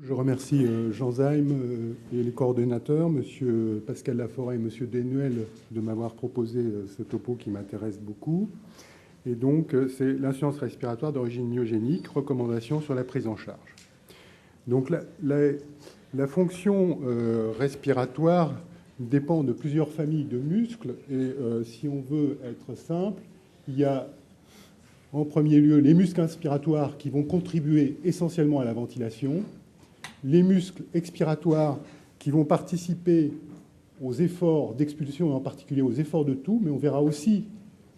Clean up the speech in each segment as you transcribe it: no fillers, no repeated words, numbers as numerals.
Je remercie Jean Zaim et les coordonnateurs, M. Pascal Laforêt et M. Desnuel, de m'avoir proposé ce topo qui m'intéresse beaucoup. Et donc, c'est l'insuffisance respiratoire d'origine myogénique, recommandation sur la prise en charge. Donc, la fonction respiratoire dépend de plusieurs familles de muscles. Et si on veut être simple, il y a en premier lieu les muscles inspiratoires qui vont contribuer essentiellement à la ventilation, les muscles expiratoires qui vont participer aux efforts d'expulsion, et en particulier aux efforts de toux, mais on verra aussi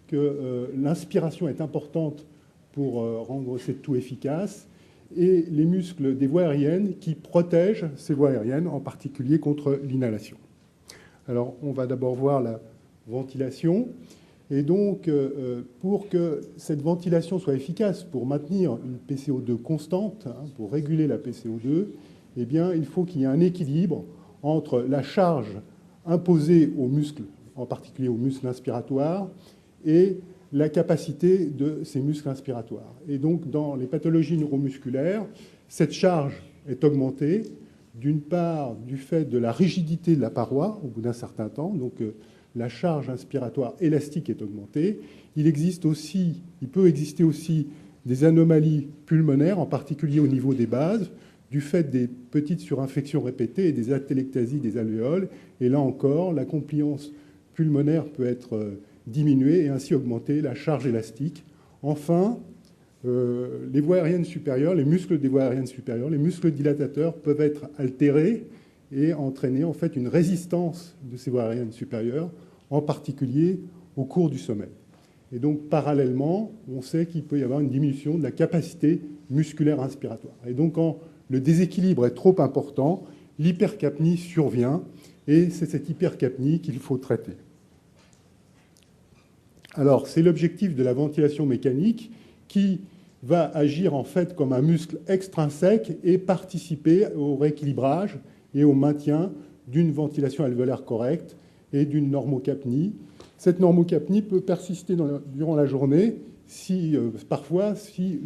que l'inspiration est importante pour rendre cette toux efficace, et les muscles des voies aériennes qui protègent ces voies aériennes, en particulier contre l'inhalation. Alors, on va d'abord voir la ventilation. Et donc, pour que cette ventilation soit efficace, pour maintenir une PCO2 constante, pour réguler la PCO2, eh bien, il faut qu'il y ait un équilibre entre la charge imposée aux muscles, en particulier aux muscles inspiratoires, et la capacité de ces muscles inspiratoires. Et donc, dans les pathologies neuromusculaires, cette charge est augmentée, d'une part, du fait de la rigidité de la paroi au bout d'un certain temps, donc la charge inspiratoire élastique est augmentée. Il peut exister aussi des anomalies pulmonaires, en particulier au niveau des bases, du fait des petites surinfections répétées et des atélectasies des alvéoles. Et là encore, la compliance pulmonaire peut être diminuée et ainsi augmenter la charge élastique. Enfin, les voies aériennes supérieures, les muscles des voies aériennes supérieures, les muscles dilatateurs peuvent être altérés et entraîner en fait une résistance de ces voies aériennes supérieures, en particulier au cours du sommeil. Et donc, parallèlement, on sait qu'il peut y avoir une diminution de la capacité musculaire inspiratoire. Et donc, quand le déséquilibre est trop important, l'hypercapnie survient, et c'est cette hypercapnie qu'il faut traiter. Alors, c'est l'objectif de la ventilation mécanique qui va agir en fait comme un muscle extrinsèque et participer au rééquilibrage et au maintien d'une ventilation alvéolaire correcte et d'une normocapnie. Cette normocapnie peut persister durant la journée parfois si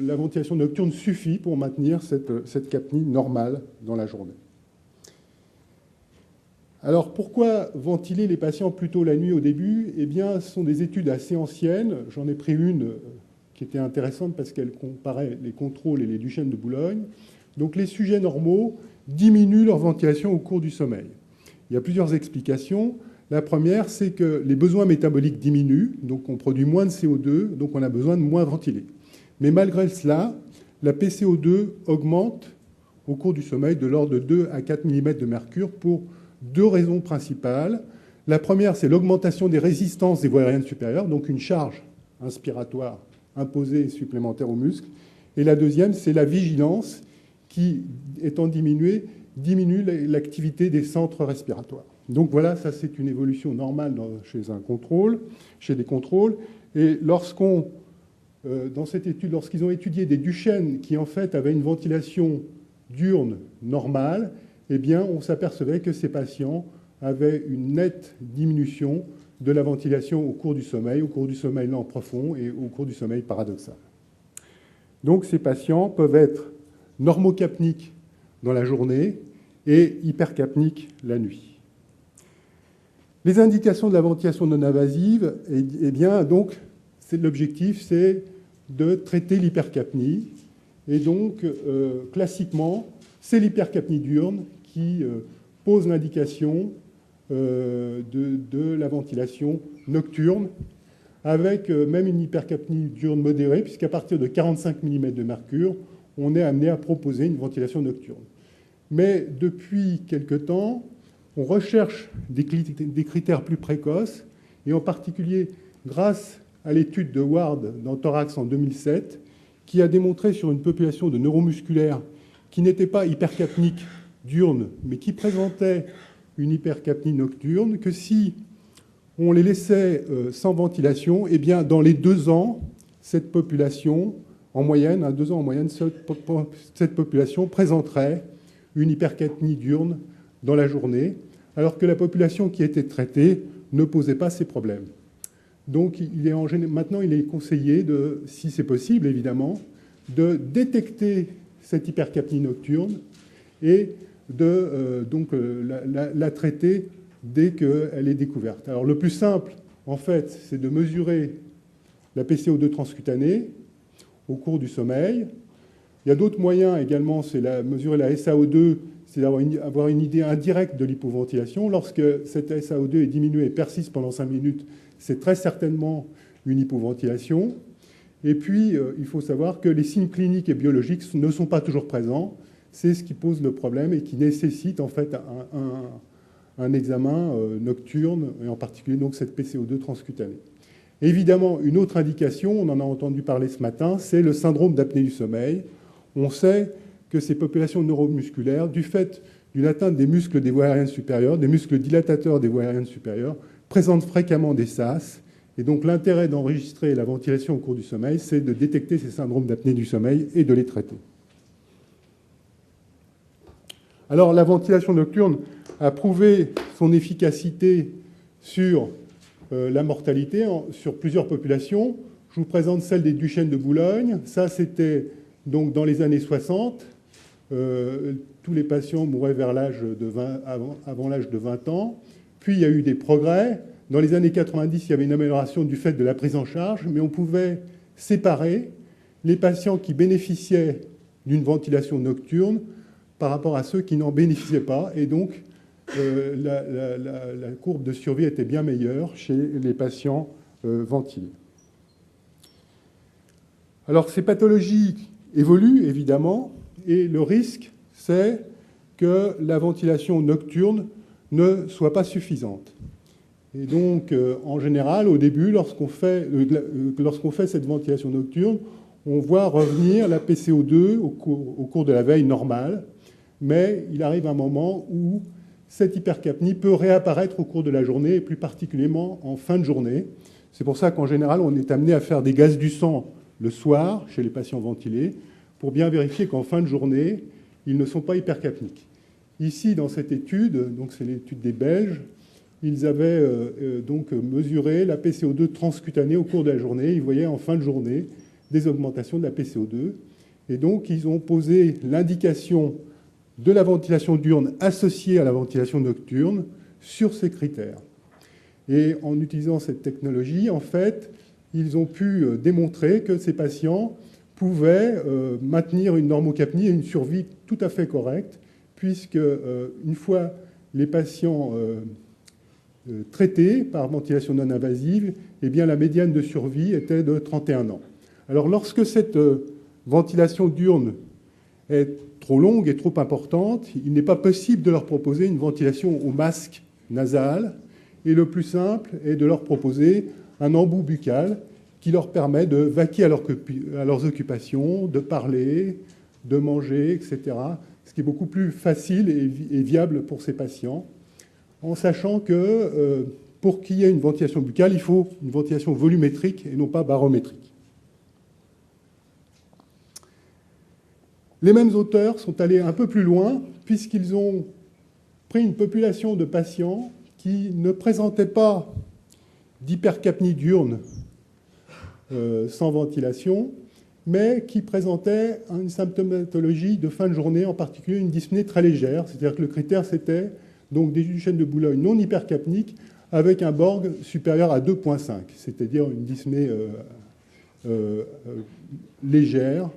la ventilation nocturne suffit pour maintenir cette capnie normale dans la journée. Alors, pourquoi ventiler les patients plutôt la nuit au début? Eh bien, ce sont des études assez anciennes. J'en ai pris une qui était intéressante parce qu'elle comparait les contrôles et les Duchenne de Boulogne. Donc, les sujets normaux diminuent leur ventilation au cours du sommeil. Il y a plusieurs explications. La première, c'est que les besoins métaboliques diminuent, donc on produit moins de CO2, donc on a besoin de moins ventiler. Mais malgré cela, la PCO2 augmente au cours du sommeil de l'ordre de 2 à 4 mm de mercure pour deux raisons principales. La première, c'est l'augmentation des résistances des voies aériennes supérieures, donc une charge inspiratoire imposée supplémentaire aux muscles. Et la deuxième, c'est la vigilance qui, étant diminuée, diminue l'activité des centres respiratoires. Donc voilà, ça c'est une évolution normale chez des contrôles. Et dans cette étude, lorsqu'ils ont étudié des Duchenne qui en fait avaient une ventilation diurne normale, eh bien on s'apercevait que ces patients avaient une nette diminution de la ventilation au cours du sommeil lent profond et au cours du sommeil paradoxal. Donc ces patients peuvent être normocapniques dans la journée et hypercapniques la nuit. Les indications de la ventilation non invasive, eh bien, donc, l'objectif, c'est de traiter l'hypercapnie. Et donc, classiquement, c'est l'hypercapnie diurne qui pose l'indication de la ventilation nocturne, avec même une hypercapnie diurne modérée, puisqu'à partir de 45 mm de mercure, on est amené à proposer une ventilation nocturne. Mais depuis quelque temps, on recherche des critères plus précoces, et en particulier grâce à l'étude de Ward dans Thorax en 2007, qui a démontré sur une population de neuromusculaires qui n'était pas hypercapnique diurne, mais qui présentait une hypercapnie nocturne, que si on les laissait sans ventilation, eh bien, dans les 2 ans, cette population, en moyenne, à 2 ans en moyenne, cette population présenterait une hypercapnie diurne dans la journée, alors que la population qui était traitée ne posait pas ces problèmes. Donc maintenant, il est conseillé, si c'est possible évidemment, de détecter cette hypercapnie nocturne et de la traiter dès qu'elle est découverte. Alors le plus simple, en fait, c'est de mesurer la PCO2 transcutanée au cours du sommeil. Il y a d'autres moyens également, c'est mesurer la SAO2, c'est d'avoir une idée indirecte de l'hypoventilation. Lorsque cette SAO2 est diminuée et persiste pendant 5 minutes, c'est très certainement une hypoventilation. Et puis, il faut savoir que les signes cliniques et biologiques ne sont pas toujours présents. C'est ce qui pose le problème et qui nécessite en fait un examen nocturne, et en particulier donc cette PCO2 transcutanée. Évidemment, une autre indication, on en a entendu parler ce matin, c'est le syndrome d'apnée du sommeil. On sait que ces populations neuromusculaires, du fait d'une atteinte des muscles des voies aériennes supérieures, des muscles dilatateurs des voies aériennes supérieures, présentent fréquemment des SAS. Et donc l'intérêt d'enregistrer la ventilation au cours du sommeil, c'est de détecter ces syndromes d'apnée du sommeil et de les traiter. Alors la ventilation nocturne a prouvé son efficacité sur la mortalité sur plusieurs populations. Je vous présente celle des Duchesnes de Boulogne. Ça, c'était donc dans les années 60. Tous les patients mouraient vers avant l'âge de 20 ans. Puis il y a eu des progrès. Dans les années 90, il y avait une amélioration du fait de la prise en charge, mais on pouvait séparer les patients qui bénéficiaient d'une ventilation nocturne par rapport à ceux qui n'en bénéficiaient pas. Et donc, la courbe de survie était bien meilleure chez les patients ventilés. Alors, ces pathologies évoluent, évidemment, et le risque, c'est que la ventilation nocturne ne soit pas suffisante. Et donc, en général, au début, lorsqu'on fait cette ventilation nocturne, on voit revenir la PCO2 au cours de la veille normale, mais il arrive un moment où cette hypercapnie peut réapparaître au cours de la journée, et plus particulièrement en fin de journée. C'est pour ça qu'en général, on est amené à faire des gaz du sang le soir chez les patients ventilés, pour bien vérifier qu'en fin de journée, ils ne sont pas hypercapniques. Ici, dans cette étude, donc c'est l'étude des Belges, ils avaient donc mesuré la PCO2 transcutanée au cours de la journée. Ils voyaient en fin de journée des augmentations de la PCO2. Et donc, ils ont posé l'indication de la ventilation diurne associée à la ventilation nocturne sur ces critères. Et en utilisant cette technologie, en fait, ils ont pu démontrer que ces patients pouvaient maintenir une normocapnie et une survie tout à fait correcte, puisque une fois les patients traités par ventilation non invasive, eh bien, la médiane de survie était de 31 ans. Alors, lorsque cette ventilation diurne est trop longue et trop importante, il n'est pas possible de leur proposer une ventilation au masque nasal. Et le plus simple est de leur proposer un embout buccal qui leur permet de vaquer à leurs occupations, de parler, de manger, etc. Ce qui est beaucoup plus facile et viable pour ces patients, en sachant que pour qu'il y ait une ventilation buccale, il faut une ventilation volumétrique et non pas barométrique. Les mêmes auteurs sont allés un peu plus loin, puisqu'ils ont pris une population de patients qui ne présentaient pas d'hypercapnie diurne sans ventilation, mais qui présentaient une symptomatologie de fin de journée, en particulier une dyspnée très légère. C'est-à-dire que le critère, c'était donc des Duchesnes de Boulogne non hypercapniques avec un Borg supérieur à 2,5, c'est-à-dire une dyspnée légère.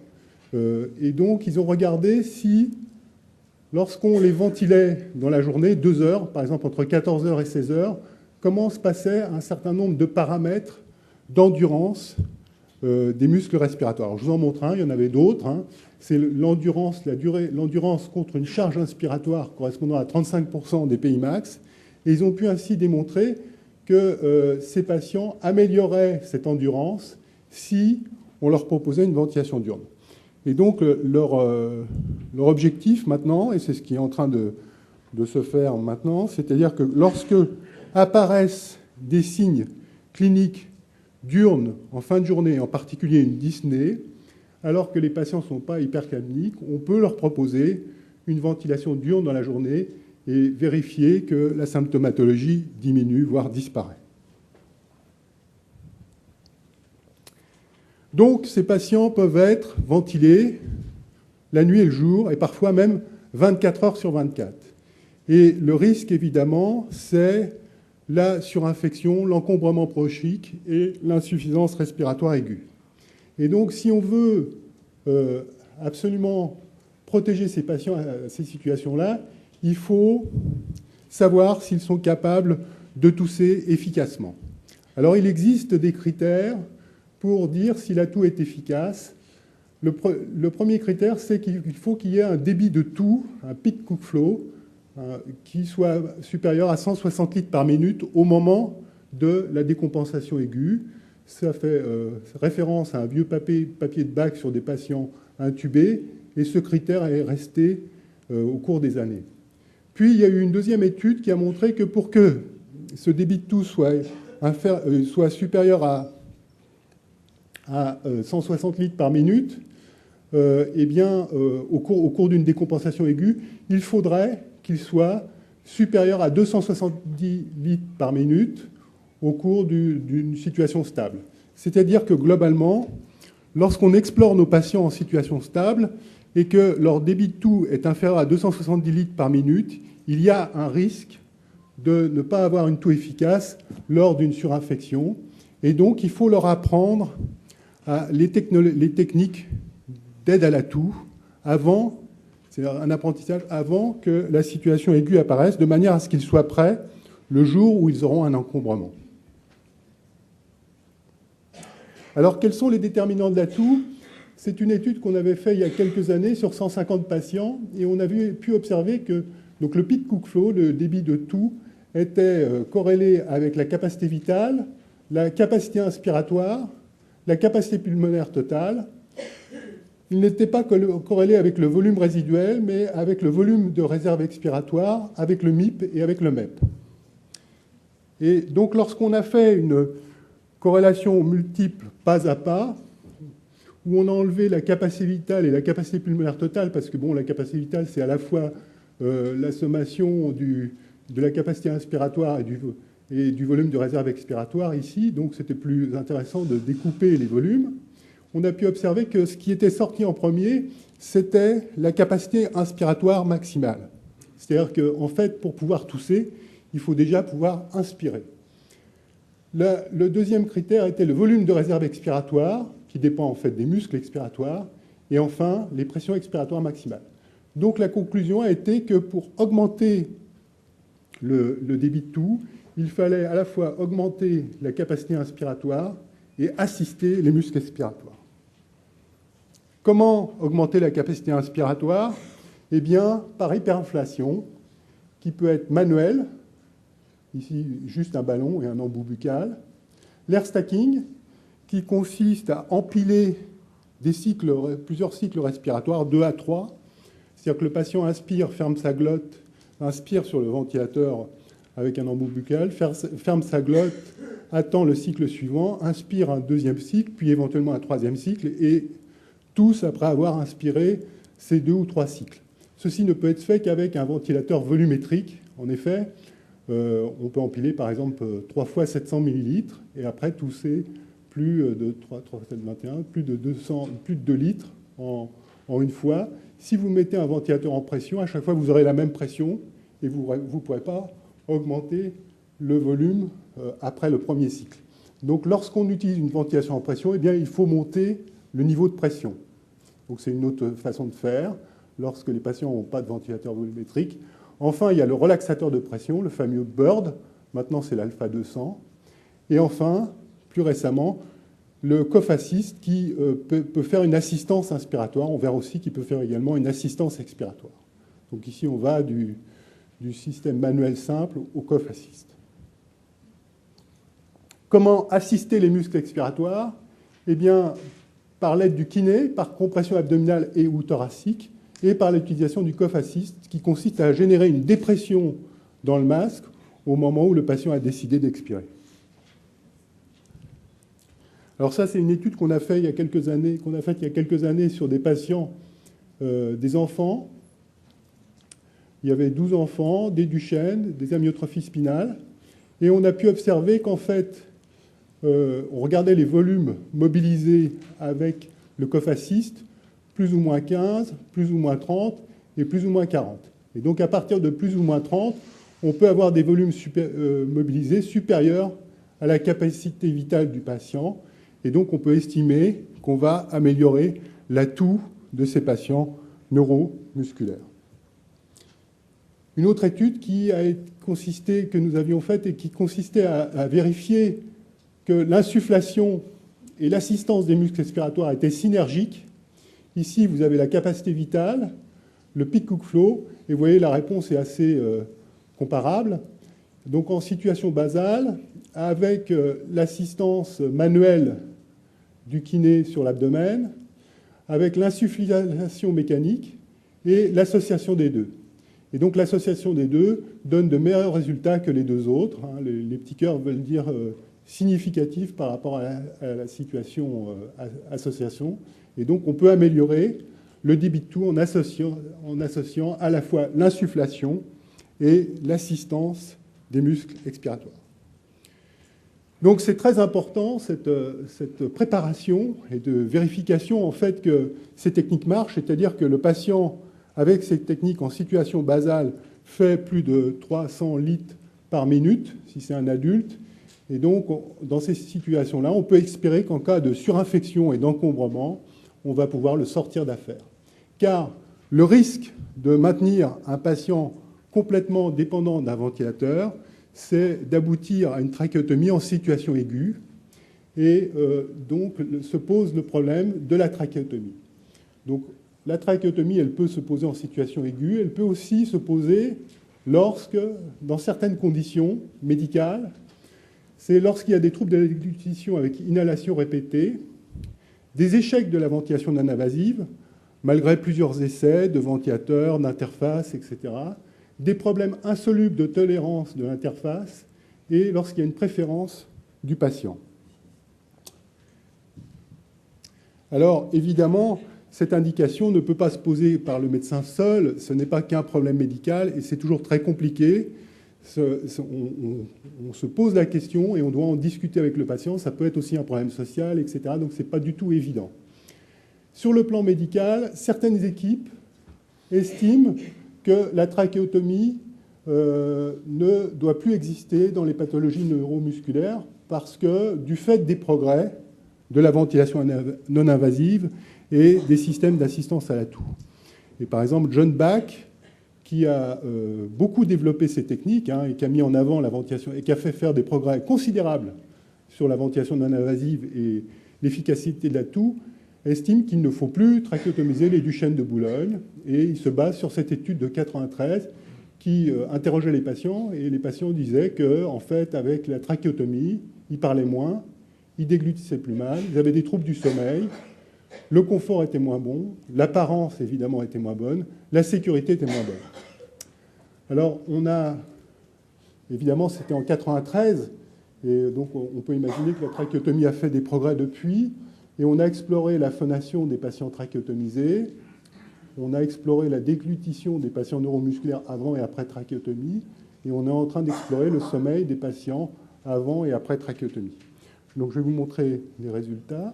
Et donc, ils ont regardé si, lorsqu'on les ventilait dans la journée, 2 heures, par exemple entre 14 heures et 16 heures, comment se passait un certain nombre de paramètres d'endurance des muscles respiratoires. Alors, je vous en montre un, il y en avait d'autres. Hein. C'est l'endurance, l'endurance contre une charge inspiratoire correspondant à 35% des PI max. Et ils ont pu ainsi démontrer que ces patients amélioraient cette endurance si on leur proposait une ventilation diurne. Et donc, leur objectif maintenant, et c'est ce qui est en train de se faire maintenant, c'est-à-dire que lorsque apparaissent des signes cliniques diurnes en fin de journée, en particulier une dyspnée, alors que les patients ne sont pas hypercapniques, on peut leur proposer une ventilation diurne dans la journée et vérifier que la symptomatologie diminue, voire disparaît. Donc, ces patients peuvent être ventilés la nuit et le jour, et parfois même 24 heures sur 24. Et le risque, évidemment, c'est la surinfection, l'encombrement bronchique et l'insuffisance respiratoire aiguë. Et donc, si on veut absolument protéger ces patients à ces situations-là, il faut savoir s'ils sont capables de tousser efficacement. Alors, il existe des critères pour dire si la toux est efficace. Le premier critère, c'est qu'il faut qu'il y ait un débit de toux, un peak cook flow, qui soit supérieur à 160 litres par minute au moment de la décompensation aiguë. Ça fait référence à un vieux papier de bac sur des patients intubés, et ce critère est resté au cours des années. Puis, il y a eu une deuxième étude qui a montré que pour que ce débit de toux soit supérieur à 160 litres par minute, eh bien, au cours d'une décompensation aiguë, il faudrait qu'il soit supérieur à 270 litres par minute au cours d'une situation stable. C'est-à-dire que globalement, lorsqu'on explore nos patients en situation stable et que leur débit de toux est inférieur à 270 litres par minute, il y a un risque de ne pas avoir une toux efficace lors d'une surinfection. Et donc, il faut leur apprendre les techniques d'aide à la toux avant, c'est un apprentissage avant que la situation aiguë apparaisse, de manière à ce qu'ils soient prêts le jour où ils auront un encombrement. Alors, quels sont les déterminants de la toux? C'est une étude qu'on avait faite il y a quelques années sur 150 patients, et on avait pu observer que donc, le peak cook flow, le débit de toux, était corrélé avec la capacité vitale, la capacité inspiratoire, la capacité pulmonaire totale. Il n'était pas corrélé avec le volume résiduel, mais avec le volume de réserve expiratoire, avec le MIP et avec le MEP. Et donc, lorsqu'on a fait une corrélation multiple pas à pas, où on a enlevé la capacité vitale et la capacité pulmonaire totale, parce que bon, la capacité vitale, c'est à la fois la sommation de la capacité inspiratoire et du volume de réserve expiratoire ici, donc c'était plus intéressant de découper les volumes. On a pu observer que ce qui était sorti en premier, c'était la capacité inspiratoire maximale. C'est-à-dire qu'en fait, pour pouvoir tousser, il faut déjà pouvoir inspirer. Le deuxième critère était le volume de réserve expiratoire, qui dépend en fait des muscles expiratoires, et enfin, les pressions expiratoires maximales. Donc la conclusion a été que pour augmenter le débit de toux, il fallait à la fois augmenter la capacité inspiratoire et assister les muscles expiratoires. Comment augmenter la capacité inspiratoire? Eh bien, par hyperinflation, qui peut être manuelle, ici juste un ballon et un embout buccal. L'air stacking, qui consiste à empiler plusieurs cycles respiratoires, 2 à 3. C'est-à-dire que le patient inspire, ferme sa glotte, inspire sur le ventilateur avec un embout buccal, ferme sa glotte, attend le cycle suivant, inspire un deuxième cycle, puis éventuellement un troisième cycle, et tous après avoir inspiré ces 2 ou 3 cycles. Ceci ne peut être fait qu'avec un ventilateur volumétrique. En effet, on peut empiler par exemple 3 fois 700 millilitres et après tousser plus de 3, 7, 21, plus de 2 litres en une fois. Si vous mettez un ventilateur en pression, à chaque fois vous aurez la même pression et vous ne pourrez pas augmenter le volume après le premier cycle. Donc lorsqu'on utilise une ventilation en pression, eh bien, il faut monter le niveau de pression. Donc c'est une autre façon de faire lorsque les patients n'ont pas de ventilateur volumétrique. Enfin, il y a le relaxateur de pression, le fameux BIRD. Maintenant, c'est l'alpha 200. Et enfin, plus récemment, le Cough Assist qui peut faire une assistance inspiratoire. On verra aussi qu'il peut faire également une assistance expiratoire. Donc ici, on va du système manuel simple au Cough Assist. Comment assister les muscles expiratoires? Eh bien, par l'aide du kiné, par compression abdominale et ou thoracique, et par l'utilisation du Cough Assist, qui consiste à générer une dépression dans le masque au moment où le patient a décidé d'expirer. Alors ça, c'est une étude qu'on a faite il y a quelques années sur des patients, des enfants. Il y avait 12 enfants, des Duchenne, des amyotrophies spinales, et on a pu observer qu'en fait, on regardait les volumes mobilisés avec le Cough Assist plus ou moins 15, plus ou moins 30 et plus ou moins 40. Et donc à partir de plus ou moins 30, on peut avoir des volumes mobilisés supérieurs à la capacité vitale du patient. Et donc on peut estimer qu'on va améliorer l'atout de ces patients neuromusculaires. Une autre étude que nous avions faite et qui consistait à vérifier que l'insufflation et l'assistance des muscles expiratoires étaient synergiques. Ici, vous avez la capacité vitale, le peak Cook flow, et vous voyez, la réponse est assez comparable. Donc en situation basale, avec l'assistance manuelle du kiné sur l'abdomen, avec l'insufflation mécanique et l'association des deux. Et donc l'association des deux donne de meilleurs résultats que les deux autres. Les petits cœurs veulent dire significatif par rapport à la situation association. Et donc on peut améliorer le débit de tout en associant à la fois l'insufflation et l'assistance des muscles expiratoires. Donc c'est très important cette préparation et de vérification en fait que ces techniques marchent, c'est-à-dire que le patient avec ces techniques en situation basale fait plus de 300 litres par minute si c'est un adulte. Et donc dans ces situations-là, on peut espérer qu'en cas de surinfection et d'encombrement, on va pouvoir le sortir d'affaire. Car le risque de maintenir un patient complètement dépendant d'un ventilateur, c'est d'aboutir à une trachéotomie en situation aiguë. Et donc se pose le problème de la trachéotomie. Donc la trachéotomie, elle peut se poser en situation aiguë, elle peut aussi se poser lorsque, dans certaines conditions médicales, c'est lorsqu'il y a des troubles de la déglutition avec inhalation répétée, des échecs de la ventilation non invasive, malgré plusieurs essais de ventilateurs, d'interface, etc., des problèmes insolubles de tolérance de l'interface et lorsqu'il y a une préférence du patient. Alors, évidemment, cette indication ne peut pas se poser par le médecin seul, ce n'est pas qu'un problème médical et c'est toujours très compliqué. On se pose la question et on doit en discuter avec le patient, ça peut être aussi un problème social, etc., donc ce n'est pas du tout évident. Sur le plan médical, certaines équipes estiment que la trachéotomie ne doit plus exister dans les pathologies neuromusculaires parce que du fait des progrès de la ventilation non invasive et des systèmes d'assistance à l'atout. Et par exemple, John Bach, qui a beaucoup développé ces techniques et qui a mis en avant la ventilation et qui a fait faire des progrès considérables sur la ventilation non invasive et l'efficacité de l'atout, estime qu'il ne faut plus trachéotomiser les Duchenne de Boulogne et il se base sur cette étude de 93 qui interrogeait les patients et les patients disaient qu'en fait, avec la trachéotomie, ils parlaient moins, ils déglutissaient plus mal, ils avaient des troubles du sommeil, le confort était moins bon, l'apparence évidemment était moins bonne, la sécurité était moins bonne. Alors on a, évidemment c'était en 93 et donc on peut imaginer que la trachéotomie a fait des progrès depuis. Et on a exploré la phonation des patients trachéotomisés, on a exploré la déglutition des patients neuromusculaires avant et après trachéotomie, et on est en train d'explorer le sommeil des patients avant et après trachéotomie. Donc je vais vous montrer les résultats.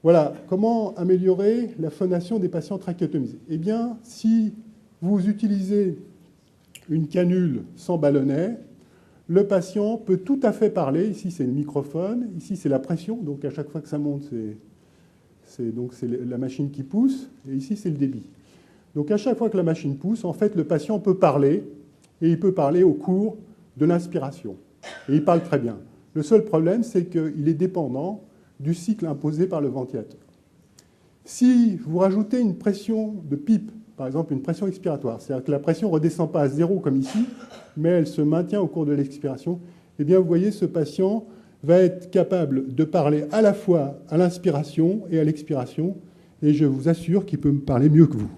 Voilà, comment améliorer la phonation des patients trachéotomisés? Eh bien, si vous utilisez une canule sans ballonnet, le patient peut tout à fait parler. Ici, c'est le microphone. Ici, c'est la pression. Donc, à chaque fois que ça monte, c'est la machine qui pousse. Et ici, c'est le débit. Donc, à chaque fois que la machine pousse, en fait, le patient peut parler. Et il peut parler au cours de l'inspiration. Et il parle très bien. Le seul problème, c'est qu'il est dépendant du cycle imposé par le ventilateur. Si vous rajoutez une pression de pipe, par exemple une pression expiratoire, c'est-à-dire que la pression ne redescend pas à zéro comme ici, mais elle se maintient au cours de l'expiration, eh bien vous voyez, ce patient va être capable de parler à la fois à l'inspiration et à l'expiration, et je vous assure qu'il peut me parler mieux que vous.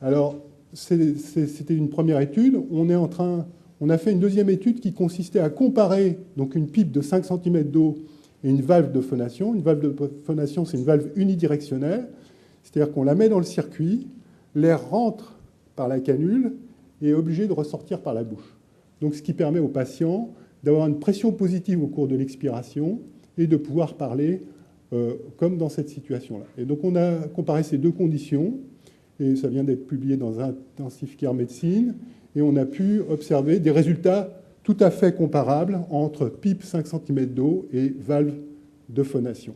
Alors, c'était une première étude. On a fait une deuxième étude qui consistait à comparer donc, une pipe de 5 cm d'eau et une valve de phonation. Une valve de phonation, c'est une valve unidirectionnelle, c'est-à-dire qu'on la met dans le circuit, l'air rentre par la canule et est obligé de ressortir par la bouche. Donc, ce qui permet au patient d'avoir une pression positive au cours de l'expiration et de pouvoir parler comme dans cette situation-là. Et donc on a comparé ces deux conditions, et ça vient d'être publié dans Intensive Care Medicine, et on a pu observer des résultats tout à fait comparables entre PIP 5 cm d'eau et valve de phonation.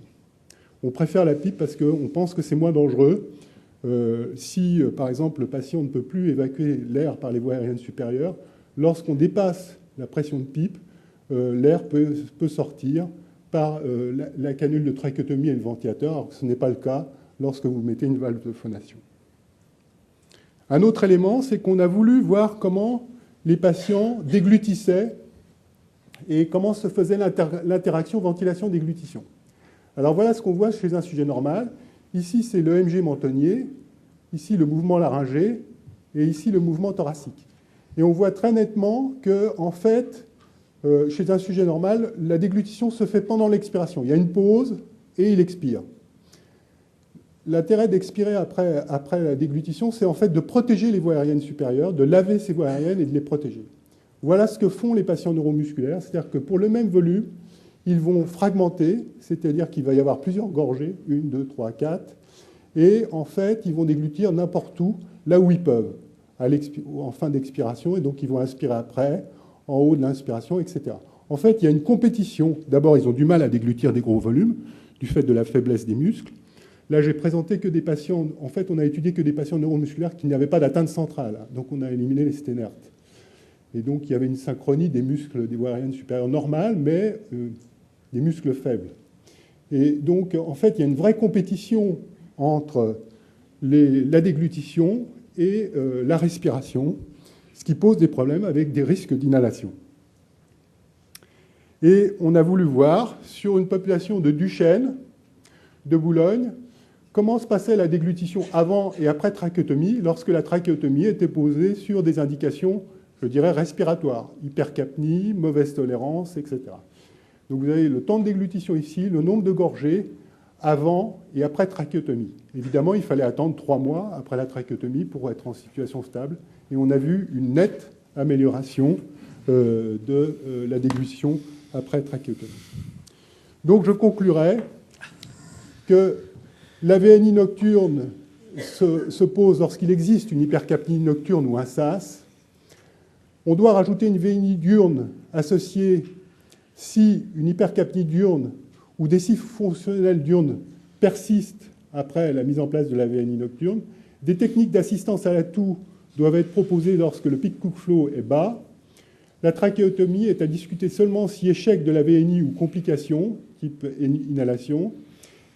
On préfère la PIP parce qu'on pense que c'est moins dangereux. Si, par exemple, le patient ne peut plus évacuer l'air par les voies aériennes supérieures, lorsqu'on dépasse la pression de PIP, l'air peut sortir par la canule de trachéotomie et le ventilateur, alors que ce n'est pas le cas lorsque vous mettez une valve de phonation. Un autre élément, c'est qu'on a voulu voir comment les patients déglutissaient et comment se faisait l'interaction ventilation-déglutition. Alors voilà ce qu'on voit chez un sujet normal. Ici, c'est l'EMG mentonnier, ici le mouvement laryngé, et ici le mouvement thoracique. Et on voit très nettement que, en fait, chez un sujet normal, la déglutition se fait pendant l'expiration. Il y a une pause et il expire. L'intérêt d'expirer après la déglutition, c'est en fait de protéger les voies aériennes supérieures, de laver ces voies aériennes et de les protéger. Voilà ce que font les patients neuromusculaires, c'est-à-dire que pour le même volume, ils vont fragmenter, c'est-à-dire qu'il va y avoir plusieurs gorgées, 1, 2, 3, 4, et en fait, ils vont déglutir n'importe où, là où ils peuvent, en fin d'expiration, et donc ils vont inspirer après, en haut de l'inspiration, etc. En fait, il y a une compétition. D'abord, ils ont du mal à déglutir des gros volumes, du fait de la faiblesse des muscles. Là, j'ai présenté que des patients, en fait, on a étudié que des patients neuromusculaires qui n'avaient pas d'atteinte centrale, donc on a éliminé les sténertes. Et donc, il y avait une synchronie des muscles des voies aériennes supérieures normales, mais des muscles faibles. Et donc, en fait, il y a une vraie compétition entre la déglutition et la respiration, ce qui pose des problèmes avec des risques d'inhalation. Et on a voulu voir, sur une population de Duchenne, de Boulogne, comment se passait la déglutition avant et après trachéotomie, lorsque la trachéotomie était posée sur des indications, je dirais, respiratoires, hypercapnie, mauvaise tolérance, etc. Donc vous avez le temps de déglutition ici, le nombre de gorgées avant et après trachéotomie. Évidemment, il fallait attendre 3 mois après la trachéotomie pour être en situation stable. Et on a vu une nette amélioration de la déglutition après trachéotomie. Donc je conclurai que la VNI nocturne se pose lorsqu'il existe une hypercapnie nocturne ou un SAS. On doit rajouter une VNI diurne associée si une hypercapnie diurne ou des cycles fonctionnels diurnes persistent après la mise en place de la VNI nocturne. Des techniques d'assistance à la toux doivent être proposées lorsque le peak Cook flow est bas. La trachéotomie est à discuter seulement si échec de la VNI ou complications, type inhalation.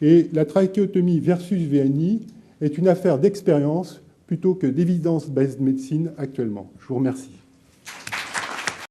Et la trachéotomie versus VNI est une affaire d'expérience plutôt que d'évidence-based médecine actuellement. Je vous remercie.